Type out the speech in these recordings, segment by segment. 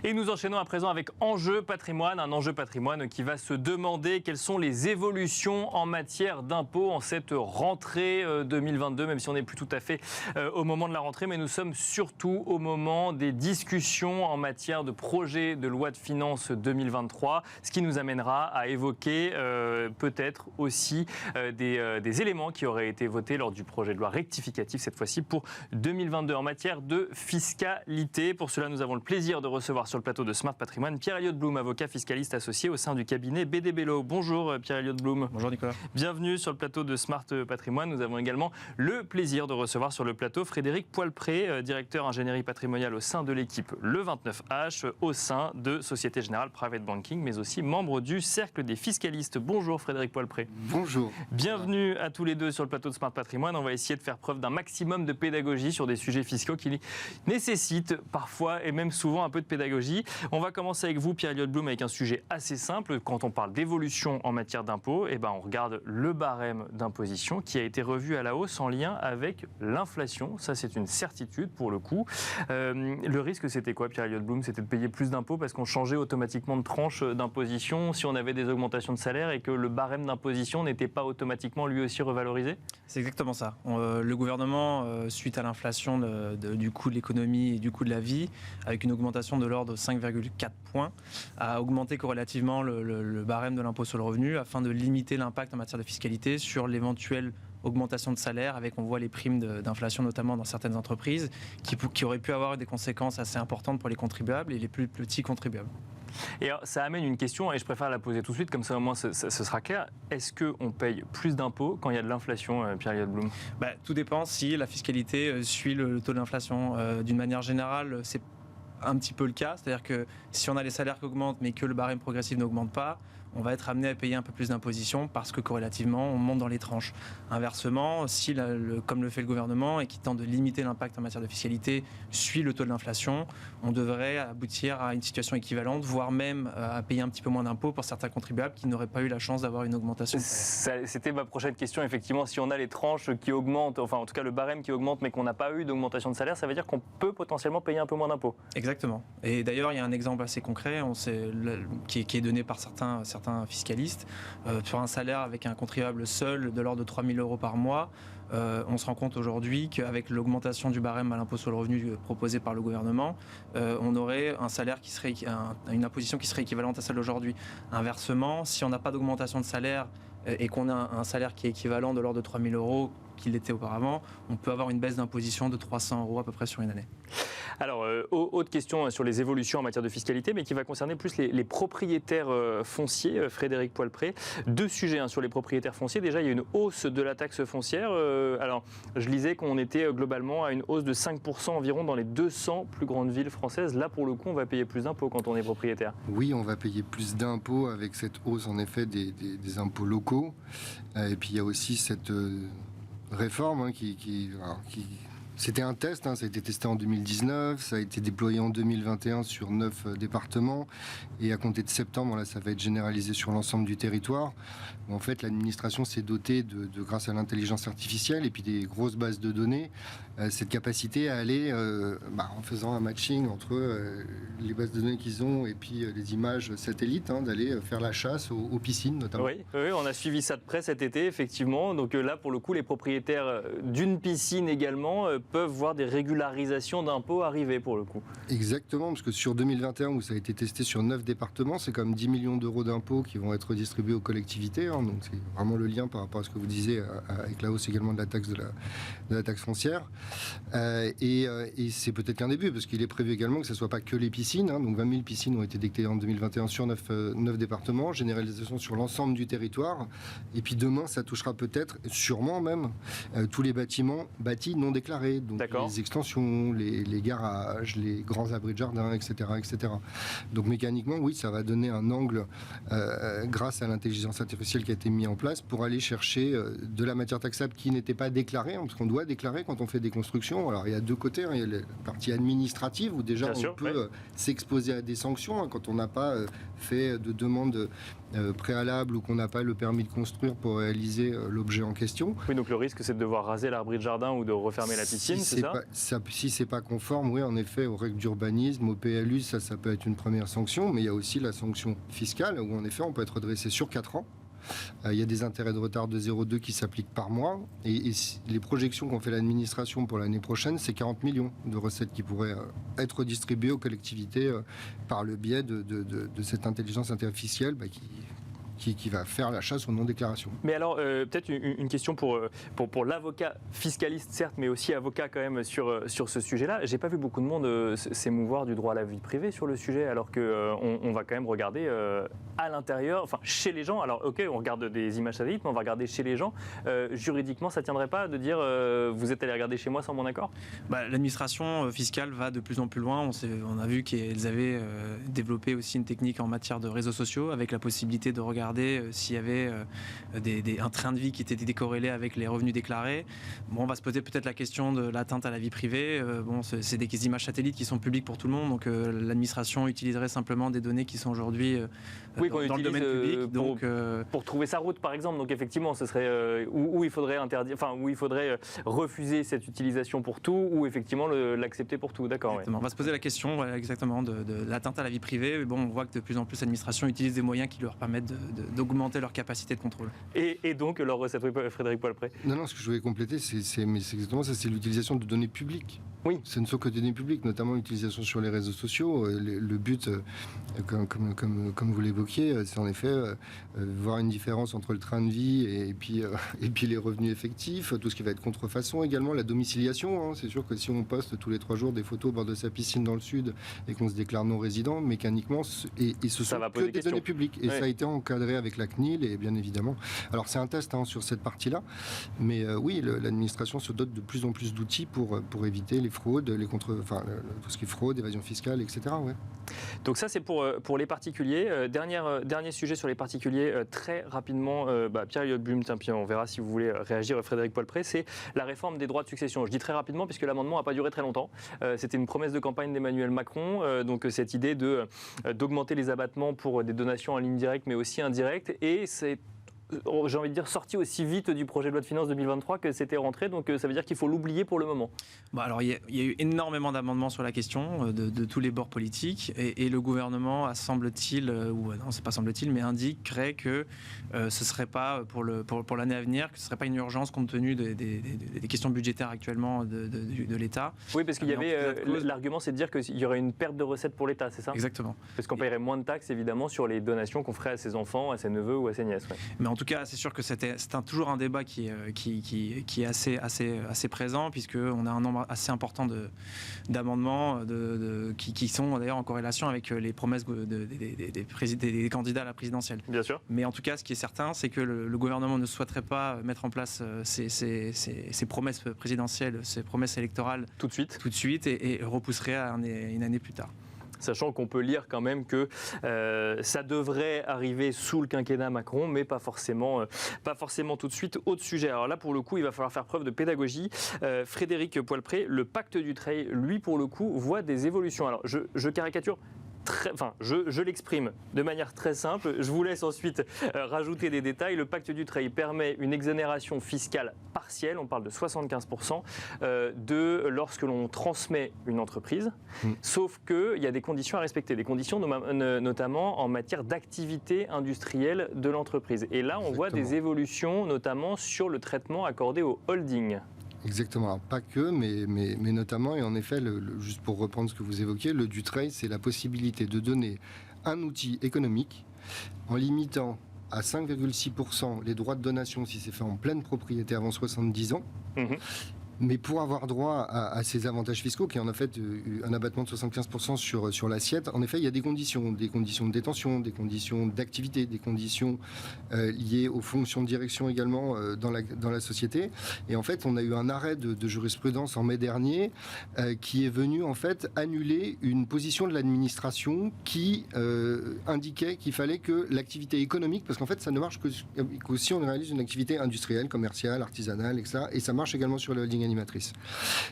Et nous enchaînons à présent avec Enjeu Patrimoine, un enjeu patrimoine qui va se demander quelles sont les évolutions en matière d'impôts en cette rentrée 2022, même si on n'est plus tout à fait au moment de la rentrée, mais nous sommes surtout au moment des discussions en matière de projet de loi de finances 2023, ce qui nous amènera à évoquer peut-être aussi des éléments qui auraient été votés lors du projet de loi rectificatif, cette fois-ci pour 2022 en matière de fiscalité. Pour cela, nous avons le plaisir de recevoir sur le plateau de Smart Patrimoine Pierre-Elliott Blum, avocat fiscaliste associé au sein du cabinet BD Bello. Bonjour Pierre-Elliott Blum. Bonjour Nicolas. Bienvenue sur le plateau de Smart Patrimoine. Nous avons également le plaisir de recevoir sur le plateau Frédéric Poilpré, directeur ingénierie patrimoniale au sein de l'équipe Le 29H, au sein de Société Générale Private Banking, mais aussi membre du Cercle des fiscalistes. Bonjour Frédéric Poilpré. Bonjour. Bienvenue à tous les deux sur le plateau de Smart Patrimoine. On va essayer de faire preuve d'un maximum de pédagogie sur des sujets fiscaux qui nécessitent parfois et même souvent un peu de pédagogie. On va commencer avec vous, Pierre-Elliott Blum, avec un sujet assez simple. Quand on parle d'évolution en matière d'impôts, on regarde le barème d'imposition qui a été revu à la hausse en lien avec l'inflation. Ça, c'est une certitude pour le coup. Le risque, c'était quoi, Pierre-Elliott Blum? C'était de payer plus d'impôts parce qu'on changeait automatiquement de tranche d'imposition si on avait des augmentations de salaire et que le barème d'imposition n'était pas automatiquement lui aussi revalorisé? C'est exactement ça. Le gouvernement, suite à l'inflation du coût de l'économie et du coût de la vie, avec une augmentation de l'ordre de 5,4 points, a augmenté corrélativement le barème de l'impôt sur le revenu afin de limiter l'impact en matière de fiscalité sur l'éventuelle augmentation de salaire, avec, on voit, les primes d'inflation notamment dans certaines entreprises qui auraient pu avoir des conséquences assez importantes pour les contribuables et les plus petits contribuables. Et alors, ça amène une question, et je préfère la poser tout de suite, comme ça au moins ce sera clair. Est-ce qu'on paye plus d'impôts quand il y a de l'inflation, Pierre-Elliott Blum? Tout dépend si la fiscalité suit le taux d'inflation. D'une manière générale, c'est un petit peu le cas, c'est-à-dire que si on a les salaires qui augmentent mais que le barème progressif n'augmente pas, on va être amené à payer un peu plus d'imposition parce que corrélativement, on monte dans les tranches. Inversement, si, comme le fait le gouvernement et qui tente de limiter l'impact en matière de fiscalité, suit le taux de l'inflation, on devrait aboutir à une situation équivalente, voire même à payer un petit peu moins d'impôts pour certains contribuables qui n'auraient pas eu la chance d'avoir une augmentation. C'était ma prochaine question, effectivement. Si on a les tranches qui augmentent, enfin en tout cas le barème qui augmente, mais qu'on n'a pas eu d'augmentation de salaire, ça veut dire qu'on peut potentiellement payer un peu moins d'impôts. Exactement. Et d'ailleurs, il y a un exemple assez concret qui est donné par certains fiscalistes. Sur un salaire avec un contribuable seul de l'ordre de 3 000 € par mois, on se rend compte aujourd'hui qu'avec l'augmentation du barème à l'impôt sur le revenu proposé par le gouvernement, on aurait un salaire qui serait une imposition qui serait équivalente à celle d'aujourd'hui. Inversement, si on n'a pas d'augmentation de salaire et qu'on a un salaire qui est équivalent de l'ordre de 3 000 € qu'il l'était auparavant, on peut avoir une baisse d'imposition de 300 € à peu près sur une année. Alors, autre question sur les évolutions en matière de fiscalité, mais qui va concerner plus les propriétaires fonciers, Frédéric Poilpré. Deux sujets sur les propriétaires fonciers. Déjà, il y a une hausse de la taxe foncière. Alors, je lisais qu'on était globalement à une hausse de 5% environ dans les 200 plus grandes villes françaises. Là, pour le coup, on va payer plus d'impôts quand on est propriétaire. Oui, on va payer plus d'impôts avec cette hausse, en effet, des impôts locaux. Et puis, il y a aussi cette réforme qui c'était un test, ça a été testé en 2019, ça a été déployé en 2021 sur 9 départements, et à compter de septembre, là, ça va être généralisé sur l'ensemble du territoire. En fait, l'administration s'est dotée, grâce à l'intelligence artificielle et puis des grosses bases de données, cette capacité à aller, en faisant un matching entre les bases de données qu'ils ont et puis les images satellites, d'aller faire la chasse aux piscines notamment. Oui, on a suivi ça de près cet été, effectivement. Donc là, pour le coup, les propriétaires d'une piscine également peuvent voir des régularisations d'impôts arriver pour le coup. Exactement, parce que sur 2021, où ça a été testé sur 9 départements, c'est comme 10 millions d'euros d'impôts qui vont être distribués aux collectivités. Donc c'est vraiment le lien par rapport à ce que vous disiez, avec la hausse également de la taxe, de la taxe foncière. Et c'est peut-être qu'un début, parce qu'il est prévu également que ce ne soit pas que les piscines. Donc 20 000 piscines ont été détectées en 2021 sur 9 départements, généralisation sur l'ensemble du territoire. Et puis demain, ça touchera peut-être, sûrement même, tous les bâtiments bâtis non déclarés. Donc les extensions, les garages, les grands abris de jardin, etc., etc. Donc mécaniquement, oui, ça va donner un angle grâce à l'intelligence artificielle qui a été mise en place pour aller chercher de la matière taxable qui n'était pas déclarée, parce qu'on doit déclarer quand on fait des constructions. Alors il y a deux côtés, il y a la partie administrative où déjà on peut s'exposer à des sanctions quand on n'a pas fait de demande préalable ou qu'on n'a pas le permis de construire pour réaliser l'objet en question. Oui, donc le risque, c'est de devoir raser l'abri de jardin ou de refermer la piscine, c'est ça? Si c'est pas conforme, oui, en effet, aux règles d'urbanisme, au PLU, ça peut être une première sanction, mais il y a aussi la sanction fiscale, où en effet, on peut être redressé sur 4 ans. Il y a des intérêts de retard de 0,2 qui s'appliquent par mois. Et les projections qu'ont fait l'administration pour l'année prochaine, c'est 40 millions de recettes qui pourraient être distribuées aux collectivités par le biais de cette intelligence artificielle qui va faire la chasse aux non-déclarations. Mais alors, peut-être une question pour l'avocat fiscaliste, certes, mais aussi avocat quand même sur ce sujet-là. J'ai pas vu beaucoup de monde s'émouvoir du droit à la vie privée sur le sujet, alors qu'on va quand même regarder à l'intérieur, enfin chez les gens. Alors, ok, on regarde des images satellites, mais on va regarder chez les gens. Juridiquement, ça tiendrait pas de dire vous êtes allé regarder chez moi sans mon accord? L'administration fiscale va de plus en plus loin. On a vu qu'elles avaient développé aussi une technique en matière de réseaux sociaux, avec la possibilité de regarder s'il y avait un train de vie qui était décorrélé avec les revenus déclarés. Bon, on va se poser peut-être la question de l'atteinte à la vie privée. C'est des images satellites qui sont publiques pour tout le monde, donc l'administration utiliserait simplement des données qui sont aujourd'hui dans le domaine public. Pour trouver sa route, par exemple. Donc effectivement, ce serait où il faudrait interdire, enfin où il faudrait refuser cette utilisation pour tout, ou effectivement l'accepter pour tout. D'accord. Ouais. On va se poser la question exactement de l'atteinte à la vie privée. Mais bon, on voit que de plus en plus l'administration utilise des moyens qui leur permettent d'augmenter leur capacité de contrôle. Et donc leur recette, Frédéric Poilpré. Non, ce que je voulais compléter, c'est exactement ça, c'est l'utilisation de données publiques. Oui. Ce ne sont que des données publiques, notamment l'utilisation sur les réseaux sociaux. Le but, comme vous l'évoquiez, c'est en effet voir une différence entre le train de vie et puis les revenus effectifs, tout ce qui va être contrefaçon également, la domiciliation. C'est sûr que si on poste tous les 3 jours des photos au bord de sa piscine dans le sud et qu'on se déclare non résident, mécaniquement, et ce sont que des données publiques. Et ça a été encadré avec la CNIL, et bien évidemment. Alors c'est un test sur cette partie-là, mais oui, l'administration se dote de plus en plus d'outils pour éviter les fraudes, tout ce qui est fraude, évasion fiscale, etc. Ouais. Donc ça, c'est pour les particuliers. Dernier sujet sur les particuliers, très rapidement, Pierre-Elliott Blum, puis on verra si vous voulez réagir, Frédéric Poilpré, c'est la réforme des droits de succession. Je dis très rapidement puisque l'amendement n'a pas duré très longtemps. C'était une promesse de campagne d'Emmanuel Macron, donc cette idée d'augmenter les abattements pour des donations en ligne directe, mais aussi indirecte, et c'est, j'ai envie de dire, sorti aussi vite du projet de loi de finances 2023 que c'était rentré, donc ça veut dire qu'il faut l'oublier pour le moment. Alors il y a eu énormément d'amendements sur la question de tous les bords politiques, et le gouvernement semble-t-il, non c'est pas semble-t-il, mais indiquerait que ce serait pas pour l'année à venir, que ce serait pas une urgence compte tenu des questions budgétaires actuellement de l'État. Oui, parce qu'il y avait l'argument, c'est de dire qu'il y aurait une perte de recettes pour l'État, c'est ça? Exactement. Parce qu'on paierait moins de taxes évidemment sur les donations qu'on ferait à ses enfants, à ses neveux ou à ses nièces. Ouais. Mais en tout cas, c'est sûr que c'est toujours un débat qui est assez présent, puisqu'on a un nombre assez important d'amendements qui sont d'ailleurs en corrélation avec les promesses des candidats à la présidentielle. Bien sûr. Mais en tout cas, ce qui est certain, c'est que le gouvernement ne souhaiterait pas mettre en place ces promesses présidentielles, ces promesses électorales tout de suite et repousserait à une année plus tard. Sachant qu'on peut lire quand même que ça devrait arriver sous le quinquennat Macron, mais pas forcément tout de suite. Autre sujet, alors là pour le coup il va falloir faire preuve de pédagogie. Frédéric Poilpré, le pacte du trail, lui pour le coup, voit des évolutions. Alors je caricature. Je l'exprime de manière très simple. Je vous laisse ensuite rajouter des détails. Le pacte du trail permet une exonération fiscale partielle, on parle de 75%, lorsque l'on transmet une entreprise. Sauf qu'il y a des conditions à respecter, des conditions notamment en matière d'activité industrielle de l'entreprise. Et là, on voit des évolutions, notamment sur le traitement accordé aux holdings. Exactement, alors, pas que, mais notamment, et en effet, juste pour reprendre ce que vous évoquiez, le Dutreil, c'est la possibilité de donner un outil économique en limitant à 5,6% les droits de donation si c'est fait en pleine propriété avant 70 ans. Mais pour avoir droit à ces avantages fiscaux, qui est en fait un abattement de 75% sur l'assiette, en effet, il y a des conditions de détention, des conditions d'activité, des conditions liées aux fonctions de direction également dans la société. Et en fait, on a eu un arrêt de jurisprudence en mai dernier qui est venu en fait annuler une position de l'administration qui indiquait qu'il fallait que l'activité économique, parce qu'en fait, ça ne marche que si on réalise une activité industrielle, commerciale, artisanale, etc. Et ça marche également sur le holding animatrice.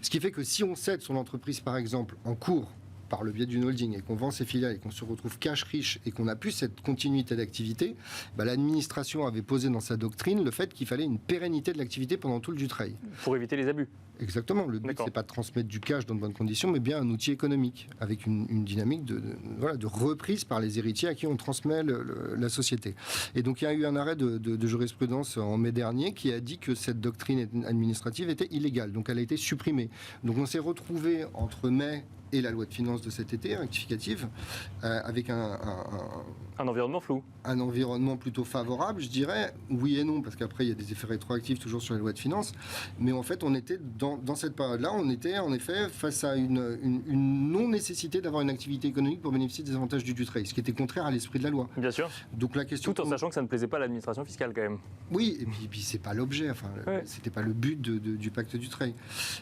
Ce qui fait que si on cède son entreprise, par exemple, en cours par le biais d'une holding et qu'on vend ses filiales et qu'on se retrouve cash riche et qu'on n'a plus cette continuité d'activité, l'administration avait posé dans sa doctrine le fait qu'il fallait une pérennité de l'activité pendant tout le Dutreil. Pour éviter les abus. Exactement. Le but, c'est pas de transmettre du cash dans de bonnes conditions, mais bien un outil économique, avec une dynamique de reprise par les héritiers à qui on transmet la société. Et donc, il y a eu un arrêt de jurisprudence en mai dernier qui a dit que cette doctrine administrative était illégale. Donc, elle a été supprimée. Donc, on s'est retrouvé entre mai et la loi de finances de cet été, rectificative, avec un environnement flou. Un environnement plutôt favorable, je dirais, oui et non, parce qu'après il y a des effets rétroactifs toujours sur les lois de finances, mais en fait on était dans cette période-là, on était en effet face à une non-nécessité d'avoir une activité économique pour bénéficier des avantages du Dutreil, ce qui était contraire à l'esprit de la loi. Bien sûr. Donc la question... Tout en sachant que ça ne plaisait pas à l'administration fiscale quand même. Oui, et puis c'est pas l'objet, c'était pas le but du pacte Dutreil.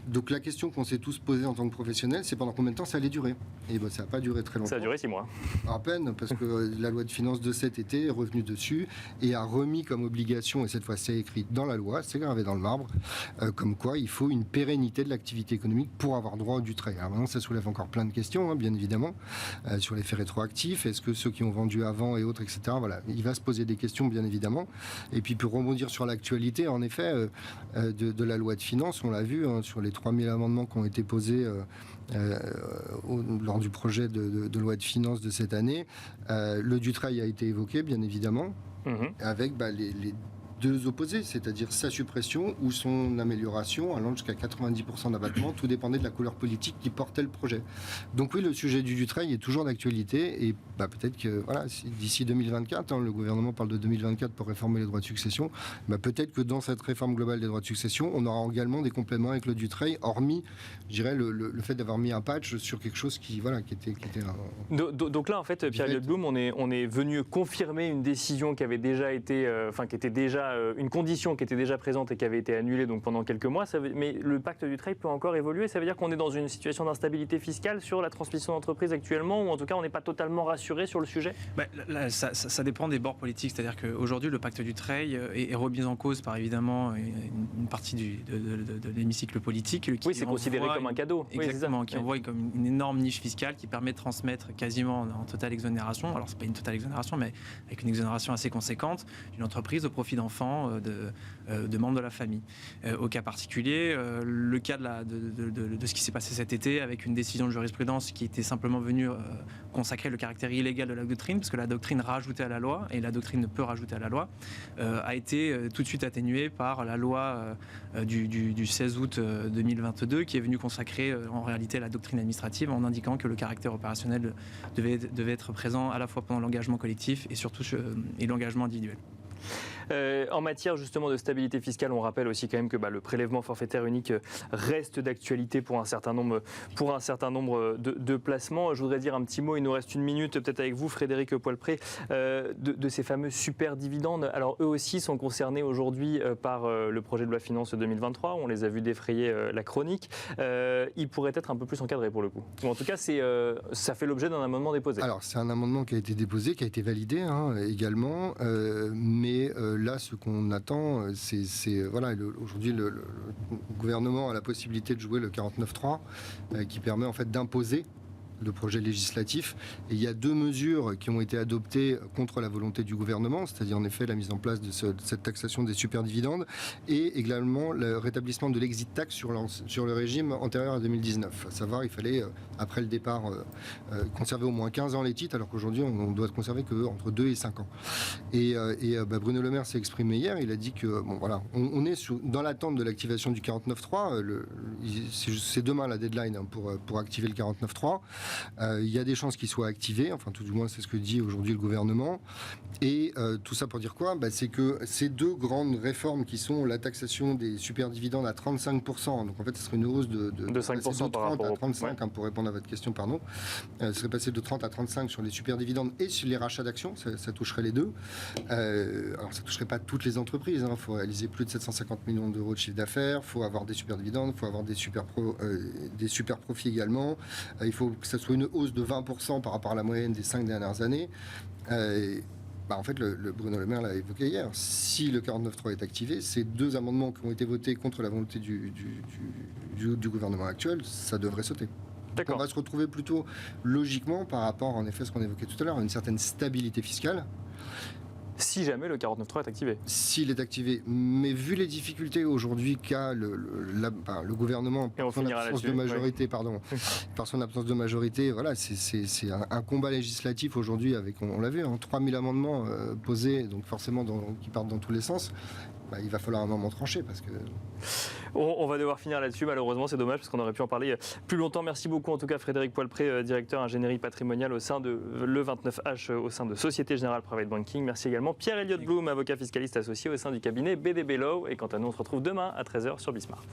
Donc la question qu'on s'est tous posée en tant que professionnels, c'est pendant combien de temps ça allait durer. Et ça n'a pas duré très longtemps. Ça a duré 6 mois. À peine, parce que la loi de finances de cet été est revenue dessus et a remis comme obligation, et cette fois c'est écrit dans la loi, c'est gravé dans le marbre, comme quoi il faut une pérennité de l'activité économique pour avoir droit au Dutreil. Alors maintenant ça soulève encore plein de questions, bien évidemment, sur les faits rétroactifs, est-ce que ceux qui ont vendu avant et autres, etc. Voilà, il va se poser des questions, bien évidemment. Et puis pour rebondir sur l'actualité, en effet, de la loi de finances, on l'a vu, sur les 3000 amendements qui ont été posés lors du projet de loi de finances de cette année, le Dutreil a été évoqué, bien évidemment, avec les deux opposés, c'est-à-dire sa suppression ou son amélioration, allant jusqu'à 90% d'abattement, tout dépendait de la couleur politique qui portait le projet. Donc oui, le sujet du Dutreil est toujours d'actualité, et peut-être que d'ici 2024, le gouvernement parle de 2024 pour réformer les droits de succession, peut-être que dans cette réforme globale des droits de succession, on aura également des compléments avec le Dutreil, hormis, je dirais, le fait d'avoir mis un patch sur quelque chose qui était donc là, en fait, Pierre Blum, on est venu confirmer une décision qui avait déjà été, qui était déjà une condition qui était déjà présente et qui avait été annulée donc pendant quelques mois. Mais le pacte Dutreil peut encore évoluer. Ça veut dire qu'on est dans une situation d'instabilité fiscale sur la transmission d'entreprise actuellement, ou en tout cas on n'est pas totalement rassuré sur le sujet. Ça dépend des bords politiques. C'est-à-dire qu'aujourd'hui le pacte Dutreil est remis en cause par évidemment une partie de l'hémicycle politique. Oui, c'est considéré comme un cadeau. Exactement, qui envoie comme une énorme niche fiscale qui permet de transmettre quasiment en totale exonération. Alors c'est pas une totale exonération, mais avec une exonération assez conséquente d'une entreprise au profit d'enfants de membres de la famille. Au cas particulier, le cas de ce qui s'est passé cet été avec une décision de jurisprudence qui était simplement venue consacrer le caractère illégal de la doctrine, parce que la doctrine rajoutait à la loi, et la doctrine ne peut rajouter à la loi, a été tout de suite atténuée par la loi du 16 août 2022 qui est venue consacrer en réalité la doctrine administrative en indiquant que le caractère opérationnel devait être présent à la fois pendant l'engagement collectif et surtout et l'engagement individuel. En matière justement de stabilité fiscale, on rappelle aussi quand même que le prélèvement forfaitaire unique reste d'actualité pour un certain nombre de placements. Je voudrais dire un petit mot, il nous reste une minute peut-être avec vous, Frédéric Poilpré, de ces fameux super dividendes. Alors eux aussi sont concernés aujourd'hui par le projet de loi finance 2023, on les a vus défrayer la chronique. Ils pourraient être un peu plus encadrés pour le coup. Ou en tout cas, ça fait l'objet d'un amendement déposé. Alors c'est un amendement qui a été déposé, qui a été validé également, mais là, ce qu'on attend, aujourd'hui, le gouvernement a la possibilité de jouer le 49.3, qui permet en fait d'imposer le projet législatif. Et il y a deux mesures qui ont été adoptées contre la volonté du gouvernement, c'est-à-dire en effet la mise en place de cette taxation des superdividendes et également le rétablissement de l'exit tax sur le régime antérieur à 2019. À savoir, il fallait, après le départ, conserver au moins 15 ans les titres, alors qu'aujourd'hui, on doit conserver qu'entre 2 et 5 ans. Et Bruno Le Maire s'est exprimé hier, il a dit que, on est dans l'attente de l'activation du 49.3, c'est demain la deadline pour activer le 49.3. Il y a des chances qu'il soit activé, enfin tout du moins c'est ce que dit aujourd'hui le gouvernement. Et tout ça pour dire quoi ? C'est que ces deux grandes réformes qui sont la taxation des superdividendes à 35%, donc en fait ce serait une hausse de 5% de 30 à 35, pour répondre à votre question, pardon. Ce serait passé de 30 à 35 sur les superdividendes et sur les rachats d'actions, ça toucherait les deux. Alors ça toucherait pas toutes les entreprises, il faut réaliser plus de 750 millions d'euros de chiffre d'affaires, il faut avoir des superdividendes, il faut avoir des super profits également, il faut que ça soit une hausse de 20% par rapport à la moyenne des 5 dernières années. En fait, le Bruno Le Maire l'a évoqué hier. Si le 49.3 est activé, ces deux amendements qui ont été votés contre la volonté du gouvernement actuel, ça devrait sauter. Donc on va se retrouver plutôt logiquement par rapport, en effet, à ce qu'on évoquait tout à l'heure, à une certaine stabilité fiscale. Si jamais le 49.3 est activé. S'il est activé. Mais vu les difficultés aujourd'hui qu'a le gouvernement par son absence de majorité, par son absence de majorité, voilà, c'est un combat législatif aujourd'hui avec, on l'a vu, 3000 amendements posés, donc forcément qui partent dans tous les sens. Il va falloir un moment tranché parce que... On va devoir finir là-dessus, malheureusement, c'est dommage parce qu'on aurait pu en parler plus longtemps. Merci beaucoup en tout cas Frédéric Poilpré, directeur ingénierie patrimoniale au sein de le 29H au sein de Société Générale Private Banking. Merci également Pierre-Elliott Blum, avocat fiscaliste associé au sein du cabinet BDB Law. Et quant à nous, on se retrouve demain à 13h sur Bismart.